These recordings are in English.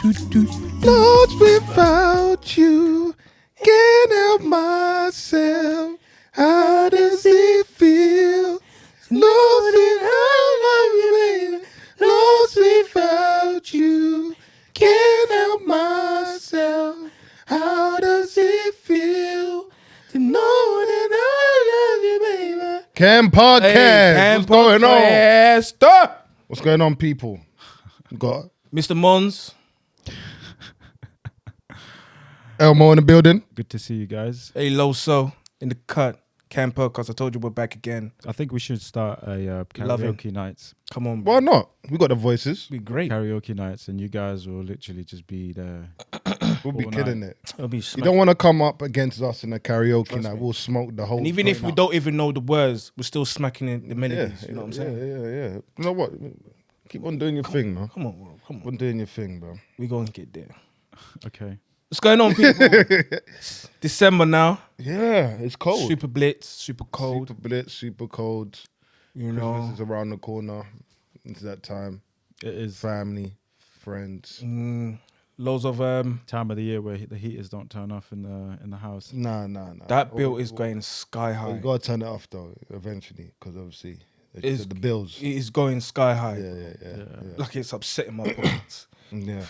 Lost without you, can't help myself. How does it feel? Lost without you, baby. Lost without you, can't help myself. How does it feel to know that I love you, baby? C.A.N Podcast. Hey, what's going on? Stop. What's going on, people? We got Mr. Mons. Elmo in the building. Good to see you guys. Hey, Loso in the cut. C.A.N Podcast. I told you we're back again. I think we should start a Love it. karaoke nights. Come on. Why not? We got the voices. Be great. Karaoke nights, and you guys will literally just be there. We'll be all killing night. it. It'll be You smashing. don't want to come up against us in a karaoke Trust night. me. We'll smoke the whole. And even if we joint up. don't even know the words, we're still smacking in the melodies. Yeah, you know what I'm saying? Yeah. You know what? Keep on doing your thing, man. Come on, bro. Come Keep on. on doing your thing, bro. We gonna get there. Okay. What's going on, people? December now. Yeah, it's cold. Super blitz. Super cold. Super blitz, super cold. You Christmas know. is around the corner. It's that time. It is Family, friends. Loads of time of the year where the heaters don't turn off in the house. Nah. that bill is going sky high. You gotta turn it off though, eventually, because obviously It's- the bills. It is going sky high. Yeah. Like it's upsetting my pockets. Yeah.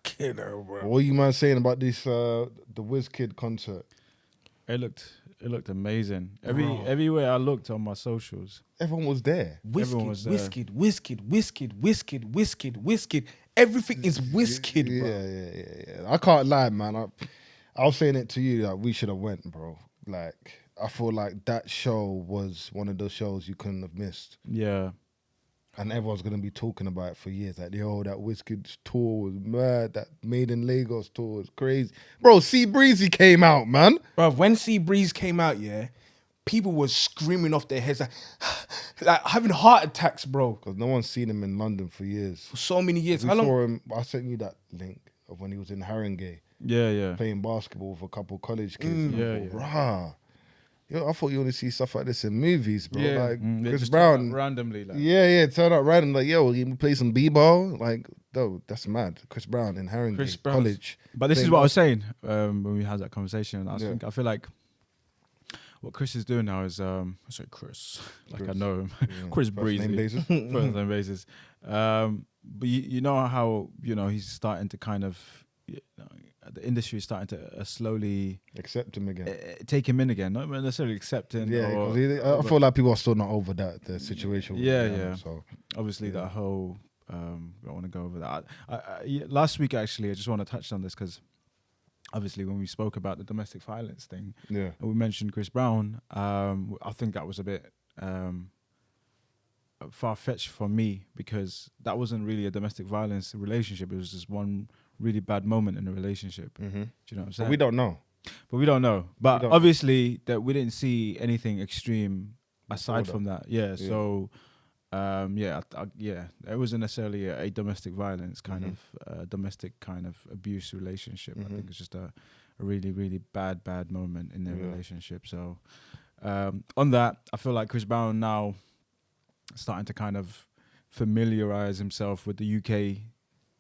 Okay, no, bro. What are you man saying about this the WizKid concert? It looked amazing. Everywhere I looked on my socials, Everyone was there. Everyone was there. Whiskey. Everything is whiskey, bro. Yeah. I can't lie, man. I was saying it to you that we should have went, bro. Like, I feel like that show was one of those shows you couldn't have missed. yeah. And everyone's going to be talking about it for years. Like, yo, that WizKid tour was mad. That Made in Lagos tour was crazy. Bro, C Breezy came out, man. Bro, when Sea Breeze came out, yeah, people were screaming off their heads like having heart attacks, bro. Because no one's seen him in London for years. For so many years. We How long? saw him, I sent you that link of when he was in Haringey Yeah. playing basketball with a couple college kids. And I Yeah, thought, rah. Yo, I thought you only see stuff like this in movies, bro. Yeah. Like, They Chris just Brown. turn up randomly. Like, Yeah, turn up random. Like, yo, you play some b-ball? Like, though, that's mad. Chris Brown in Haringey Chris Brown's- College. But this is playing what I was saying when we had that conversation. Yeah. I feel like what Chris is doing now is sorry, Chris. Like I Chris. know him, Yeah. Chris First Breezy, name basis. first name basis. But you know how he's starting to kind of the industry is starting to slowly Accept him again. take him in again, not necessarily accepting. Yeah, or, 'cause I feel like people are still not over the situation. with Yeah, Rihanna, yeah. So, obviously that whole I don't want to go over that. Last week actually, I just want to touch on this because obviously when we spoke about the domestic violence thing, yeah. and we mentioned Chris Brown, I think that was a bit far-fetched for me because that wasn't really a domestic violence relationship. It was just one really bad moment in a relationship. Mm-hmm. Do you know what I'm But saying? we don't know. But we don't know. But don't. obviously that we didn't see anything extreme aside Before from that. Yeah. So it wasn't necessarily a domestic violence kind of domestic kind of abuse relationship. I think it's just a really, really bad moment in their relationship. So on that, I feel like Chris Brown now starting to kind of familiarize himself with the UK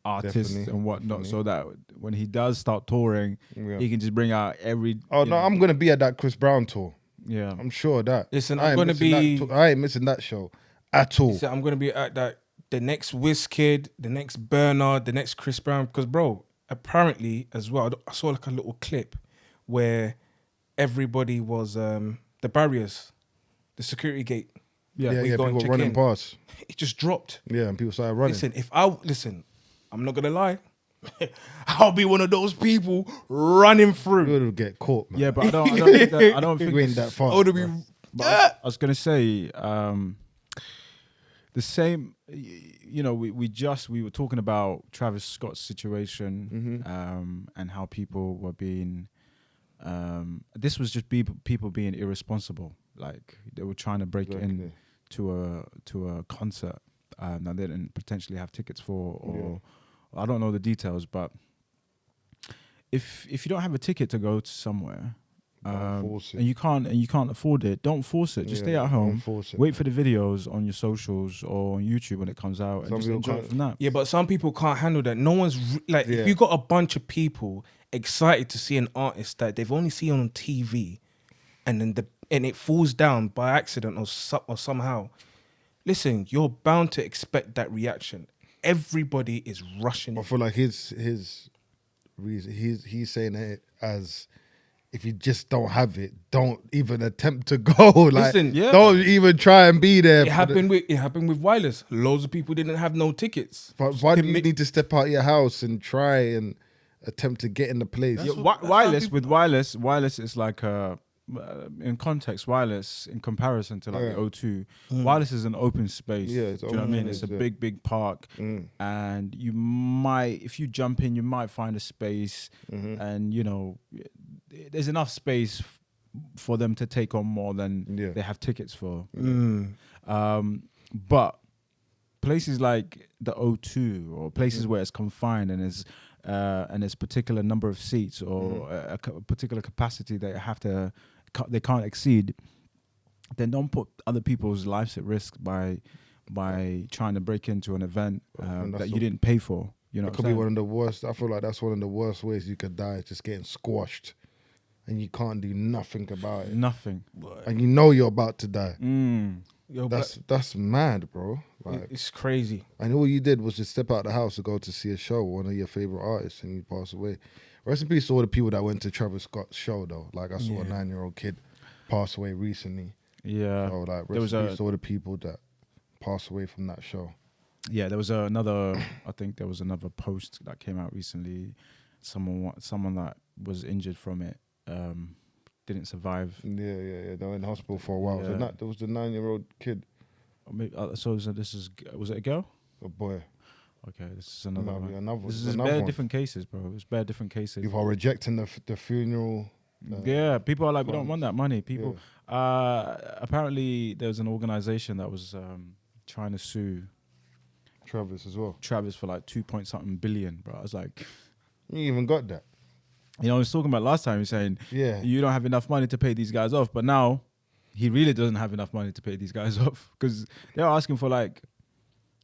artists Definitely, and whatnot, definitely. so that when he does start touring, Yeah. he can just bring out every. Oh, no, I'm going to be at that Chris Brown tour. Yeah. I'm sure of that. Listen, I I'm ain't gonna missing be- that I ain't missing that show at all. So I'm gonna be at that the next WizKid, the next Bernard, the next Chris Brown. Because bro, apparently as well, I saw like a little clip where everybody was the barriers, the security gate. Yeah. Yeah, we go and people check running in. past. It just dropped. Yeah, and people started running. Listen, I'm not gonna lie. I'll be one of those people running You through. would get caught, man. Yeah, but I don't think that, I don't think You ain't it's- that far. I would be. But I was gonna say the same. We were talking about Travis Scott's situation and how people were being. This was just people being irresponsible. Like they were trying to break in to a concert that they didn't potentially have tickets for, or I don't know the details. But if you don't have a ticket to go to somewhere, Force it. and you can't afford it. Don't force it. Just stay at home. Don't force it. Wait for the videos on your socials or on YouTube when it comes out, Some and just people enjoy it can't- from that. Yeah, but some people can't handle that. No one's like, if you got a bunch of people excited to see an artist that they've only seen on TV, and then it falls down by accident or somehow. Listen, you're bound to expect that reaction. Everybody is rushing. I feel like his reason, he's saying it as, if you just don't have it, don't even attempt to go. Like, Listen, don't even try and be there. It happened with Wireless. Loads of people didn't have no tickets. But why do you need to step out your house and try and attempt to get in the place? Yeah, wireless is like in context, wireless in comparison to like the O2, wireless is an open space. Yeah, it's do you know what I mean? space, It's a yeah. big park, and you might, if you jump in, you might find a space, and you know, there's enough space for them to take on more than they have tickets for. But places like the O2 or places where it's confined and there's particular number of seats or a particular capacity that they can't exceed, then don't put other people's lives at risk by trying to break into an event that you didn't pay for. You know, it could be one of the worst. I feel like that's one of the worst ways you could die, just getting squashed, and you can't do nothing about it. Nothing. And you know you're about to die. Yo, That's mad, bro. Like, it's crazy. and all you did was just step out the house to go to see a show, one of your favorite artists, and you pass away. Rest in peace to all the people that went to Travis Scott's show, though. Like, I saw a 9-year-old kid pass away recently. Yeah. So, like, rest in peace to all the people that passed away from that show. Yeah, there was another post that came out recently. Someone that was injured from it didn't survive. Yeah. They were in hospital for a while. Yeah. There was the 9-year-old kid. So was it a girl? A boy. Okay, this is another Might be one. another- This is another bare one. different cases, bro. It's bare different cases. People are rejecting the funeral. Yeah, people are like, we don't funds. want that money. People, apparently, there was an organization that was trying to sue Travis as well. Travis for like 2-point-something billion, bro. I was like, You even got that. you know, I was talking about last time. He was saying, Yeah. you don't have enough money to pay these guys off, but now he really doesn't have enough money to pay these guys off because they're asking for like,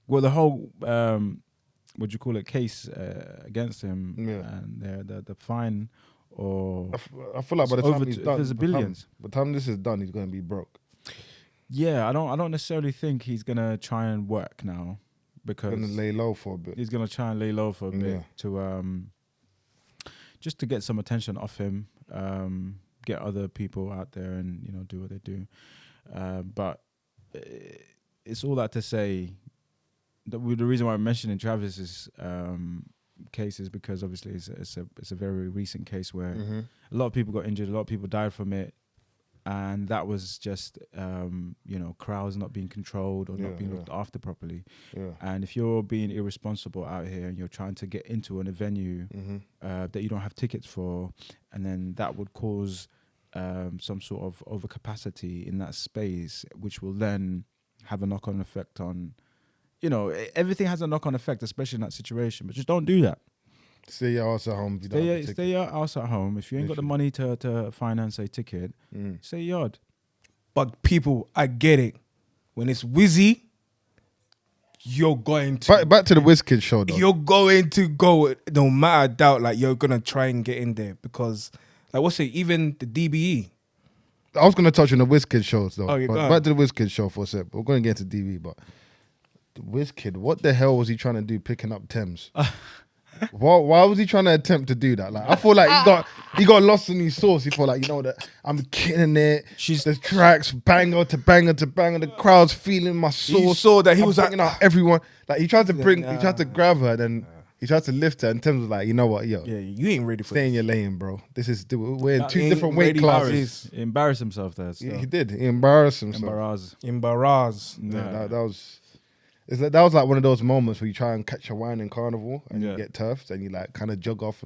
well, the whole what do you call it, case against him, and the fine. Or I feel like by the time he's done, there's billions. By the time this is done, he's going to be broke. Yeah, I don't necessarily think he's gonna try and work now because He's going to lay low for a bit. he's gonna try and lay low for a bit Yeah. to just to get some attention off him, get other people out there and do what they do. But it's all that to say that the reason why I'm mentioning Travis's case is because obviously it's a very recent case where a lot of people got injured, a lot of people died from it, and that was just crowds not being controlled or not being looked after properly. Yeah. And if you're being irresponsible out here and you're trying to get into a venue that you don't have tickets for, and then that would cause some sort of overcapacity in that space, which will then have a knock-on effect on, everything has a knock-on effect, especially in that situation. But just don't do that. Stay your ass at home. If you don't have a ticket. Stay your ass at home. If you ain't got the money to finance a ticket, stay yard. But people, I get it. When it's Wizzy, you're going to Back to the WizKid show, though. You're going to go, no matter doubt. Like, you're gonna try and get in there because, like, what's it? Even the DBE. I was going to touch on the WizKid shows, though. Okay, but go on. back to the WizKid show for a sec. We're going to get into DB, but the WizKid, what the hell was he trying to do picking up Thames? Why was he trying to attempt to do that? Like, I feel like he got lost in his sauce. He felt like, that I'm killing it. The tracks banger to banger to banger. The crowd's feeling my sauce. He saw that he I'm was like, bringing out everyone. Like, he tried to grab her, then he tried to lift her. And Thames was like, you know what, yo, Yeah, you ain't ready for stay in this. your lane, bro. We're in two ain't different weight ready for classes. this. He embarrassed himself there. So. Yeah, he did. He embarrassed himself. Embarrass. Yeah, that was. That was like one of those moments where you try and catch a wine in carnival and you get turfed and you like kind of jog off,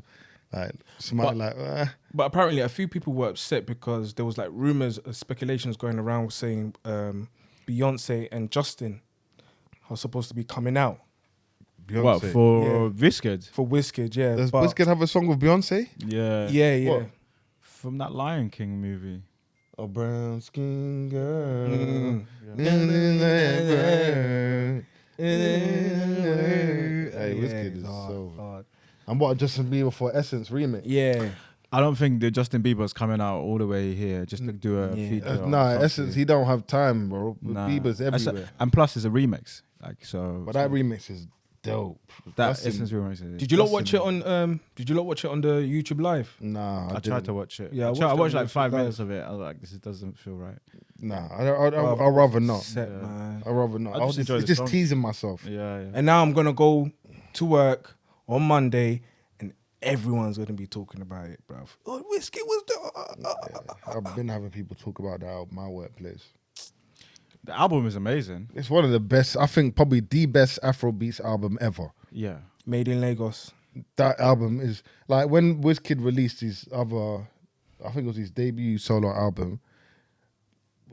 like smile But apparently, a few people were upset because there was like rumors, speculations going around saying Beyonce and Justin are supposed to be coming out Beyonce. What, for Yeah. WizKid? for WizKid. Yeah, Does but WizKid have a song with Beyonce? Yeah. yeah. What? from that Lion King movie. A brown skin girl. Mm. Hey, this kid it's is hard, so. hard. And what Justin Bieber for Essence remix? Yeah. I don't think the Justin Bieber's coming out all the way here just to do a Yeah. feature. on Nah, something. Essence, he don't have time, bro. Nah. Bieber's That's everywhere. and plus, it's a remix. Like so. But that remix is dope. that That's Essence in- remix. Is Did you lot That's watch it on? Did you lot watch it on the YouTube live? Nah, I tried to watch it. Yeah, I watched it like on 5 YouTube minutes of it. I was like, this doesn't feel right. Nah, I'd rather not. Set, Yeah. man. I'd rather not. I I just was enjoy it's the just song. teasing myself. Yeah. And now I'm gonna go to work on Monday, and everyone's gonna be talking about it, bruv. Oh, Whiskey was I've been having people talk about that at my workplace. The album is amazing. It's one of the best, I think probably the best Afrobeats album ever. Yeah. made in Lagos. That album is like when Wizkid released his other, I think it was his debut solo album,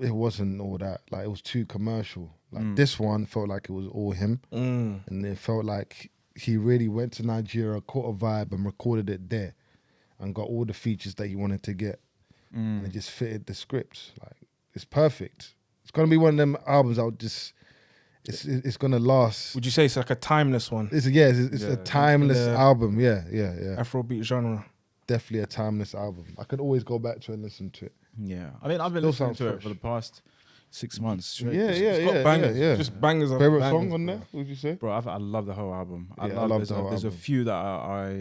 it wasn't all that. Like it was too commercial. Like this one felt like it was all him. And it felt like he really went to Nigeria, caught a vibe and recorded it there and got all the features that he wanted to get. And it just fitted the script. Like it's perfect. It's gonna be one of them albums that would just it's gonna last. Would you say it's like a timeless one? It's a Yeah. timeless The- album. Yeah. Afrobeat genre. Definitely a timeless album. I could always go back to it and listen to it. Yeah. I mean, I've been Still listening sounds to it fresh. for the past 6 months straight. It's got bangers. Just bangers. after Favorite bangers, song on bro. there? Would you say? Bro, I love the whole album. Yeah, I love the whole There's a album. few that I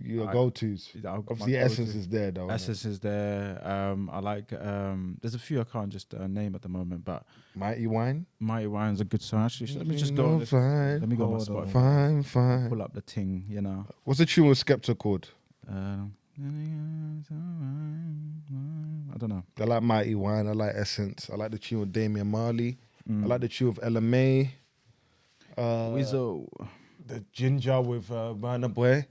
Your go-tos. Obviously, Essence is there though. innit? Essence is there. I like. There's a few I can't just name at the moment, but Mighty Wine. Mighty Wine's a good song. Actually, let me just No, go. fine. Let me go on my Hold on. Spotify. Fine. Pull up the ting. You know. What's the tune with Skepta called? I don't know. I like Mighty Wine. I like Essence. I like the tune with Damian Marley. I like the tune with LMA. Weasel. The Ginger with Burna Boy.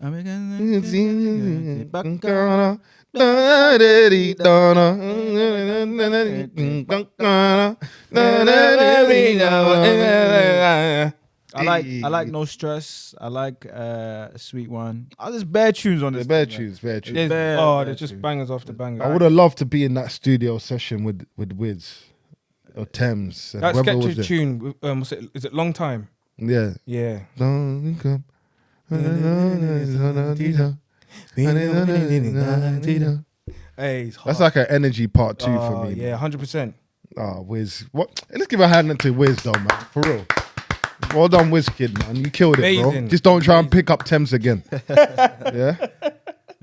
I like No Stress. I like Sweet One. There's bare tunes on this. There's thing, man. bare tunes. There's- Bare, oh, bare they're just tunes. bangers after bangers. I would have loved to be in that studio session with Wiz or Thames. And That whoever was Skepta there. tune, is it Long Time? Yeah. Yeah. Don't come. Hey, it's hard. That's like an energy part 2 for me. Yeah, 100%. Oh, Wiz. What? Let's give a hand to Wiz though, man. For real. Well done, Wizkid, man. You killed it, bro. Amazing. Just don't try and pick up Thames again. Yeah?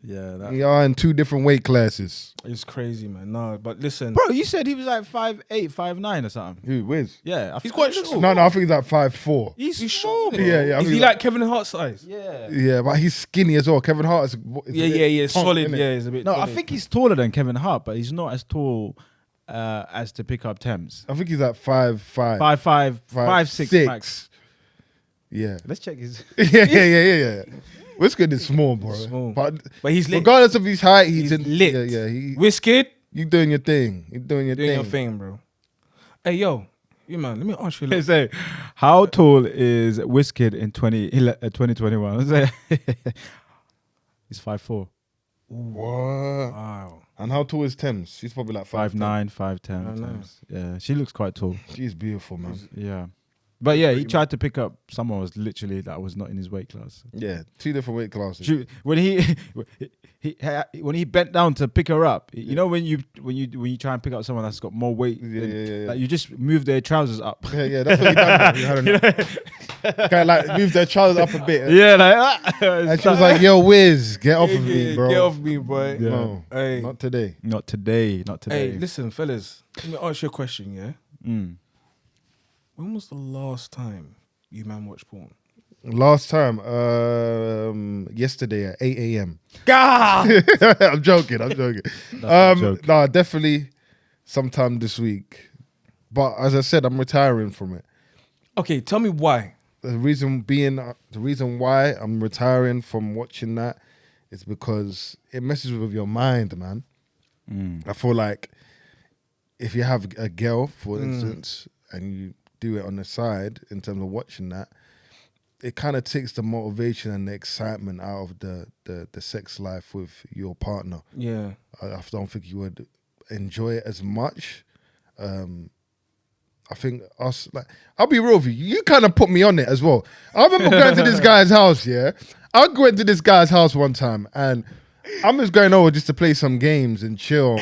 Yeah. That. You are in 2 different weight classes. It's crazy, man. No, but listen. Bro, you said he was like 5'8", 5'9" or something. Who, Wiz? Yeah, He's quite short. No, I think he's like 5'4". He's short. bro. Yeah, I Is think he like Kevin Hart size? Yeah. Yeah, but he's skinny as well. Kevin Hart is Yeah. punk, Solid. innit? Yeah, he's a bit. No, I solid. think he's taller than Kevin Hart, but he's not as tall as to pick up Thames. I think he's like 5'5". 5'5", 5'6" max. Yeah. Let's check his. yeah. Wizkid is small, bro. Small. But he's lit. regardless of his height, he's in, lit. Yeah. Wizkid, You doing your thing. You doing your doing thing. your thing, bro. Hey, yo, you man, let me ask you. They Look. say, how tall is Wizkid in 2021? Say, he's 5'4". What? Wow. And how tall is Thames? She's probably like 5'9", 5'10". 5'9". Thames. Yeah, she looks quite tall. She's beautiful, man. Yeah. But yeah, he tried to pick up someone was literally that was not in his weight class. Yeah, 2 different weight classes. When he bent down to pick her up, you know when you try and pick up someone that's got more weight, Yeah. like you just move their trousers up. Yeah, that's what he done. Kind of like moved their trousers up a bit. Yeah, like And she was like, yo, Wiz, get off of me, bro. Get off me, boy. Yeah. No, Hey. not today. not today. Hey, listen, fellas. Let me ask you a question, yeah? When was the last time you man watched porn? Last time, yesterday at 8 a.m. God! I'm joking. No, definitely sometime this week. But as I said, I'm retiring from it. Okay, tell me why. The reason why I'm retiring from watching that is because it messes with your mind, man. I feel like if you have a girl, for instance, and you do it on the side in terms of watching that, it kind of takes the motivation and the excitement out of the sex life with your partner. Yeah. I don't think you would enjoy it as much. I think us, like, I'll be real with you. You kind of put me on it as well. I remember going to this guy's house, yeah? I went to this guy's house one time and I'm just going over just to play some games and chill,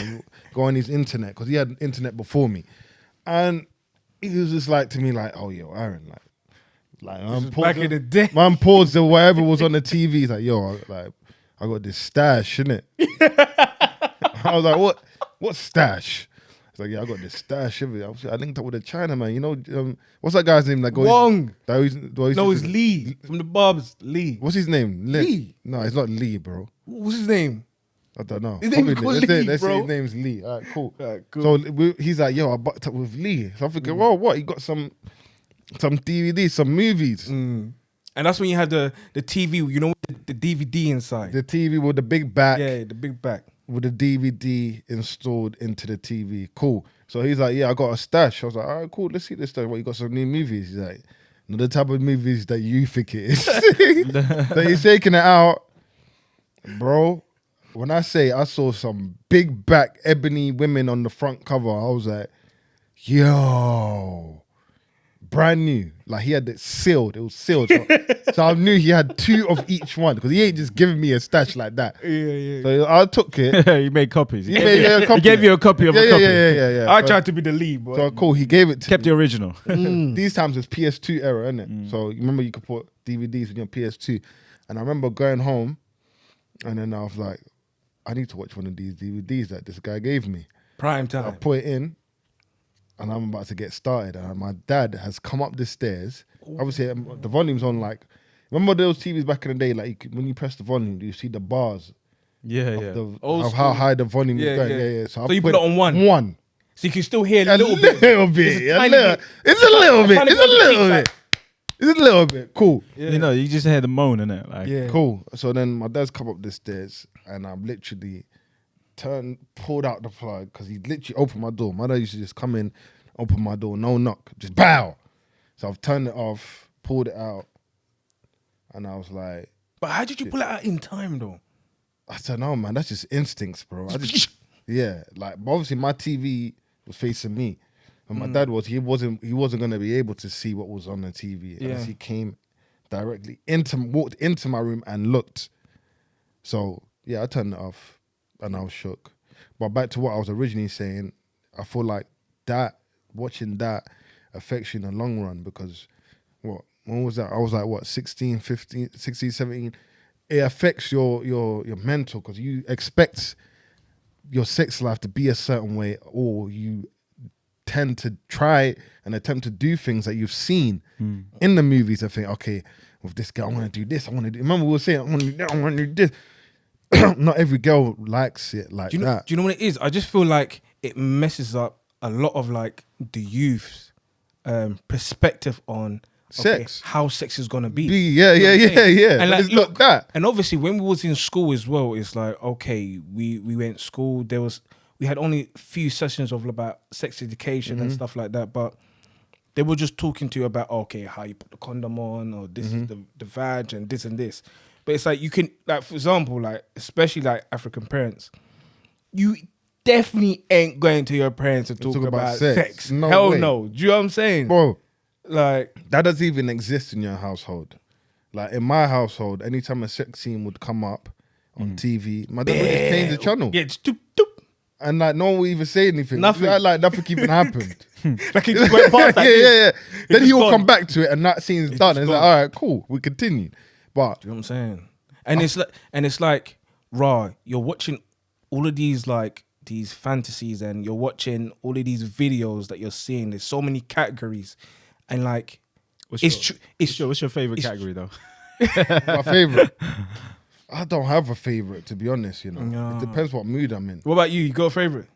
go on his internet, because he had internet before me. And he was just like to me, like, oh, yo, Aaron, Back in the day. Man paused or whatever was on the TV. He's like, yo, I got this stash, innit? I was like, what stash? He's like, yeah, I got this stash. I linked up with a Chinaman. You know, what's that guy's name? Wong. No, it's Lee. From the Barbs, Lee. What's his name? Lee. No, it's not Lee, bro. What's his name? I don't know. His name is called Lee, let's bro. say his name's Lee. All right, cool. Cool. So he's like, yo, I bucked up with Lee. So I'm thinking, well, what? He got some DVDs, some movies. And that's when you had the TV, you know, the DVD inside. The TV with the big back. Yeah, the big back. With the DVD installed into the TV. Cool. So he's like, yeah, I got a stash. I was like, all right, cool. Let's see this stash. What, you got some new movies? He's like, no, the type of movies that you think it is. So he's taking it out. Bro, when I say I saw some big back ebony women on the front cover, I was like, yo, brand new. Like he had it sealed. It was sealed. So I knew he had 2 of each one because he ain't just giving me a stash like that. Yeah. So I took it. He made copies. He gave you a copy of a copy. Yeah. I tried to be the lead, but So cool, he gave it to Kept me. the original. These times it's PS2 era, isn't it? So you remember you could put DVDs on your PS2. And I remember going home and then I was like, I need to watch one of these DVDs that this guy gave me. prime I time. put it in and I'm about to get started. And my dad has come up the stairs. Obviously, the volume's on like, remember those TVs back in the day, like you could, when you press the volume, you see the bars of how high the volume is going. Yeah. So you put it on one? One. So you can still hear A little bit. It's a little bit. It's a little bit. Cool. Yeah. You know, you just hear the moan, innit? Like, Yeah. Cool. So then my dad's come up the stairs and I'm literally pulled out the plug because he literally opened my door. My dad used to just come in, open my door, no knock, just bow. So I've turned it off, pulled it out, and I was like, But how did you pull it out in time though? I don't know, man. That's just instincts, bro. Yeah. Like, but obviously my TV was facing me. And my dad he wasn't gonna be able to see what was on the TV unless he came directly walked into my room and looked. So yeah, I turned it off and I was shook. But back to what I was originally saying, I feel like watching that affects you in the long run because when was that? I was like 16, 15, 16, 17. It affects your mental because you expect your sex life to be a certain way or you tend to try and attempt to do things that you've seen in the movies and think, okay, with this girl, I want to do this. Remember we were saying, I want to do this. Not every girl likes it like that. Do you know what it is? I just feel like it messes up a lot of like the youth's perspective on sex, how sex is gonna be. Yeah. And like, it's not that. And obviously, when we was in school as well, it's like okay, we went to school. We had only a few sessions of about sex education and stuff like that, but they were just talking to you about okay, how you put the condom on, or this is the vag and this and this. But it's like you can, like for example, like especially like African parents, you definitely ain't going to your parents to talk about sex. No Hell way. no. Do you know what I'm saying? Bro, like that doesn't even exist in your household. Like in my household, anytime a sex scene would come up on TV, my dad would just change the channel. Yeah, just doop, doop. And like no one would even say anything. Nothing. Like nothing even happened. Like he just went past like yeah. Then he will gone. come back to it and that scene's done. And it's like, all right, cool, we continue. But you know what I'm saying? And it's like, raw, you're watching all of these like these fantasies and you're watching all of these videos that you're seeing. There's so many categories. And like what's your favorite category though? my favorite. I don't have a favorite, to be honest, you know. No. It depends what mood I'm in. What about you? You got a favorite?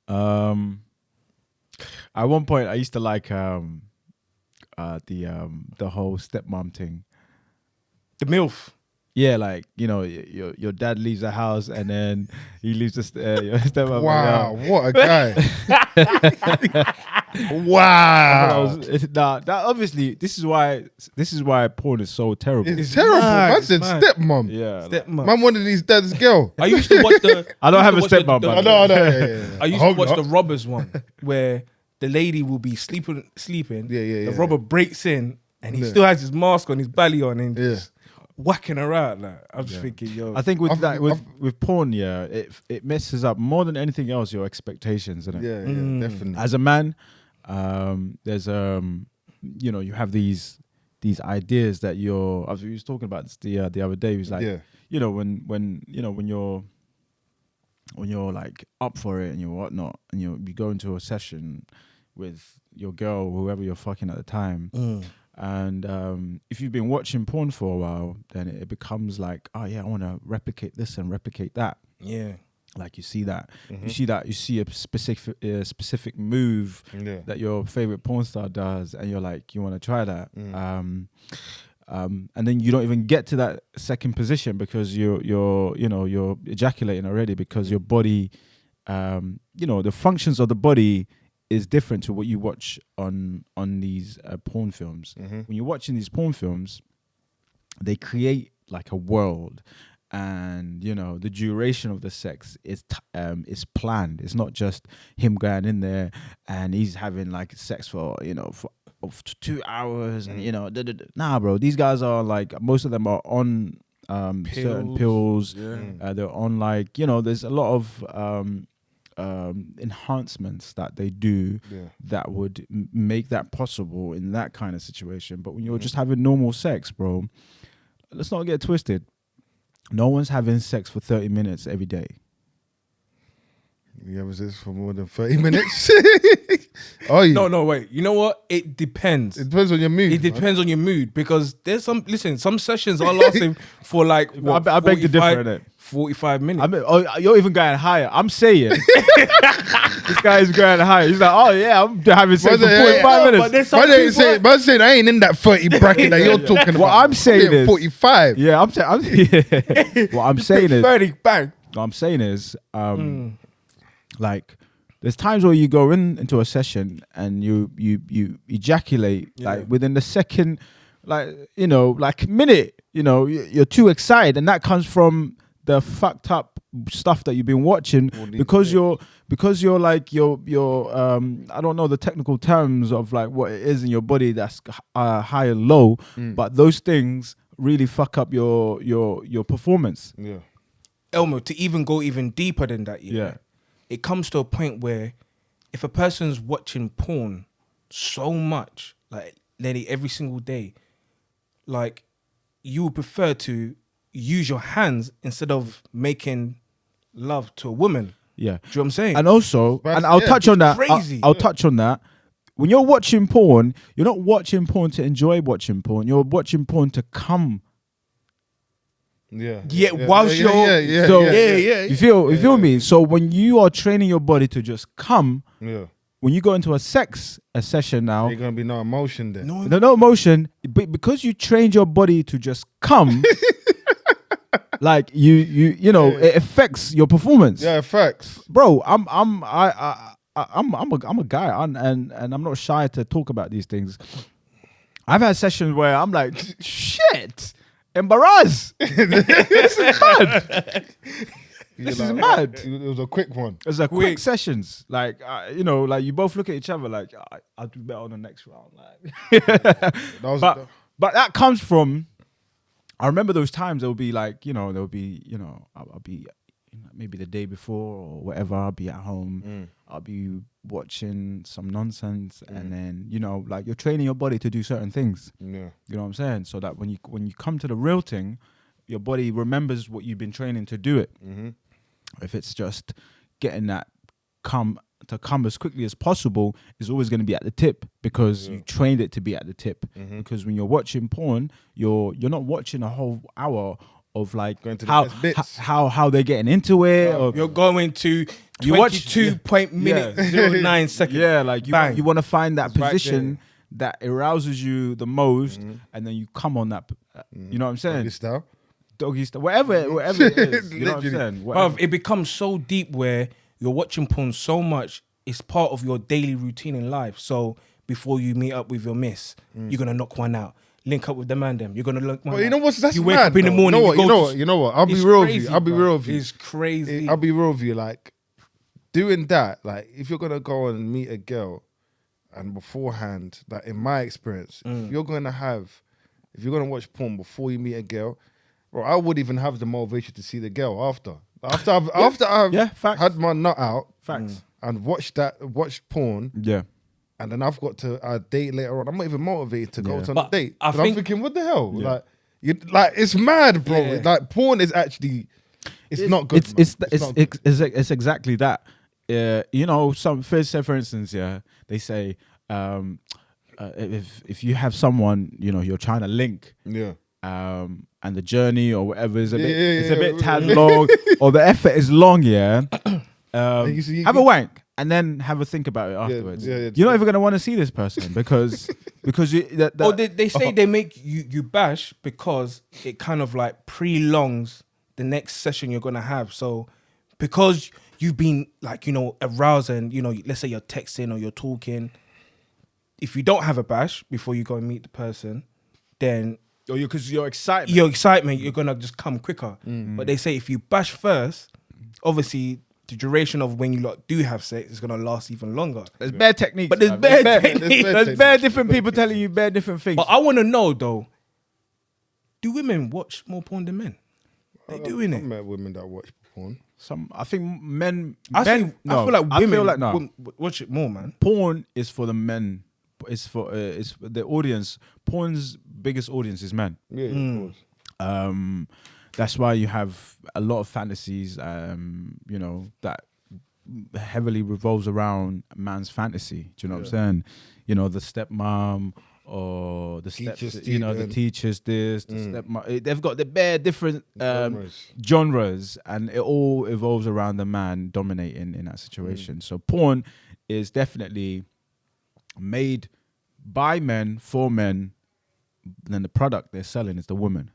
At one point I used to like the whole stepmom thing. The MILF. Yeah, like, you know, your dad leaves the house and then he leaves your stepmom. Wow, what a guy. Wow. That obviously this is why porn is so terrible. It's terrible. mad, Man it's said mad. stepmom. Yeah, Stepmom. Man wanted his dad's girl. I used to watch the. I don't have a used to watch stepmom, but I know. Yeah. I used to hope watch not. the robbers one where the lady will be sleeping. Yeah. The robber breaks in and he Yeah. still has his mask on, his belly on, and Yeah. just whacking her out. Like, I'm just thinking, yo. I think with I've- with porn, it messes up more than anything else your expectations, isn't it? Yeah, definitely. As a man, there's you have these ideas that I was talking about this the other day. He was like, Yeah. when you're like up for it and you're whatnot, and you go into a session with your girl, whoever you're fucking at the time, and if you've been watching porn for a while, then it becomes like, oh yeah, I want to replicate this and replicate that. Yeah. Like you see a specific move that your favorite porn star does, and you're like, you want to try that. And then you don't even get to that second position because you're ejaculating already, because your body, the functions of the body is different to what you watch on these porn films. When you're watching these porn films, they create like a world, and the duration of the sex is planned. It's not just him going in there and he's having like sex for 2 hours and nah, bro. These guys are like, most of them are on certain pills. They're on like there's a lot of enhancements that they do that would make that possible in that kind of situation. But when you're just having normal sex, bro, let's not get twisted. No one's having sex for 30 minutes every day. You ever this for more than 30 minutes? Oh, you? No, wait. You know what? It depends. It depends on your mood. It depends on your mood, because there's some sessions are lasting for like what, I beg to differ, innit? 45 minutes. I mean, you're even going higher. I'm saying this guy is going higher. He's like, oh yeah, I'm having sex for 45 minutes. Man saying I ain't in that 30 bracket that you're talking about. What I'm saying is 45. Yeah, what I'm saying is 30 bang. What I'm saying is, like, there's times where you go into a session and you ejaculate like within the second, like minute. You're too excited, and that comes from the fucked up stuff that you've been watching, because you're I don't know the technical terms of like what it is in your body that's high and low, but those things really fuck up your performance. Yeah. Elmo, to even go even deeper than that, it comes to a point where if a person's watching porn so much, like nearly every single day, like you would prefer to use your hands instead of making love to a woman. Yeah. Do you know what I'm saying? And also, But and I'll touch on that. crazy. I'll touch on that. When you're watching porn, you're not watching porn to enjoy watching porn. You're watching porn to come. Yeah. Whilst you're You feel me? So when you are training your body to just come, when you go into a session now, There's gonna be no emotion there. no emotion, but because you trained your body to just come, like it affects your performance. Yeah, facts. Bro, I'm a guy, and I'm not shy to talk about these things. I've had sessions where I'm like, shit, embarrassed. This is mad. This is mad. It was a quick one. It's a quick sessions, like like you both look at each other like, I'll do better on the next round. Like, but that comes from. I remember those times. There'll be like, I'll be maybe the day before or whatever. I'll be at home. I'll be watching some nonsense, and then like you're training your body to do certain things. Yeah. You know what I'm saying? So that when you come to the real thing, your body remembers what you've been training to do it. If it's just getting that come as quickly as possible, is always going to be at the tip, because you trained it to be at the tip. Because when you're watching porn, you're not watching a whole hour of like how they're getting into it. Or you're going to 22.09 seconds. Yeah, like you want to find that It's position that arouses you the most, and then you come on that. You know what I'm saying? Doggy style, whatever it is. You know what I'm saying? Bruv, it becomes so deep where you're watching porn so much, it's part of your daily routine in life. So before you meet up with your miss, you're gonna knock one out. Link up with the man them. You're gonna look one But you out. know what's that's You wake mad, up in the though. morning. You know what? I'll be It's real with crazy, you. I'll be bro. real with you. It's crazy. I'll be real with you. Like doing that, like if you're gonna go and meet a girl, and beforehand, like in my experience, if you're gonna watch porn before you meet a girl, bro, I would even have the motivation to see the girl after I've facts. had my nut out, Facts. and watched porn. Yeah. And then I've got to date later on. I'm not even motivated to go to But a date. I 'Cause I'm think- thinking, what the hell? Yeah. Like it's mad, bro. Yeah. Like porn is actually, it's not good. It's man. it's not good. it's exactly that. You know, say for instance, they say if you have someone, you know, you're trying to link, Yeah. and the journey or whatever is a bit, it's a yeah. bit tad long, or the effort is long, You see- have a wank and then have a think about it afterwards. yeah. You're not even gonna want to see this person because you. Or they say they make you bash because it kind of like prolongs the next session you're gonna have. So because you've been like, you know, aroused and, you know, let's say you're texting or you're talking, if you don't have a bash before you go and meet the person, then Or because your excitement. your excitement, you're gonna just come quicker. But they say if you bash first, obviously the duration of when you lot do have sex is gonna last even longer. There's bare techniques, But there's man. bare bare- techniques. There's bare different people telling you bare different things. But I want to know though, do women watch more porn than men? They doing I've it. met women that watch porn. I think men. I men, no, feel like women no. watch it more, man. Porn is for the men. It's for the audience. Porn's biggest audience is men. Yeah, of course. That's why you have a lot of fantasies. You know, that heavily revolves around man's fantasy. Do you know what I'm saying? You know, the stepmom or the Teacher step. You know, the student. teachers. This the stepmom. They've got the bare different Genres. genres, and it all evolves around the man dominating in that situation. So porn is definitely made by men for men. Then the product they're selling is the woman.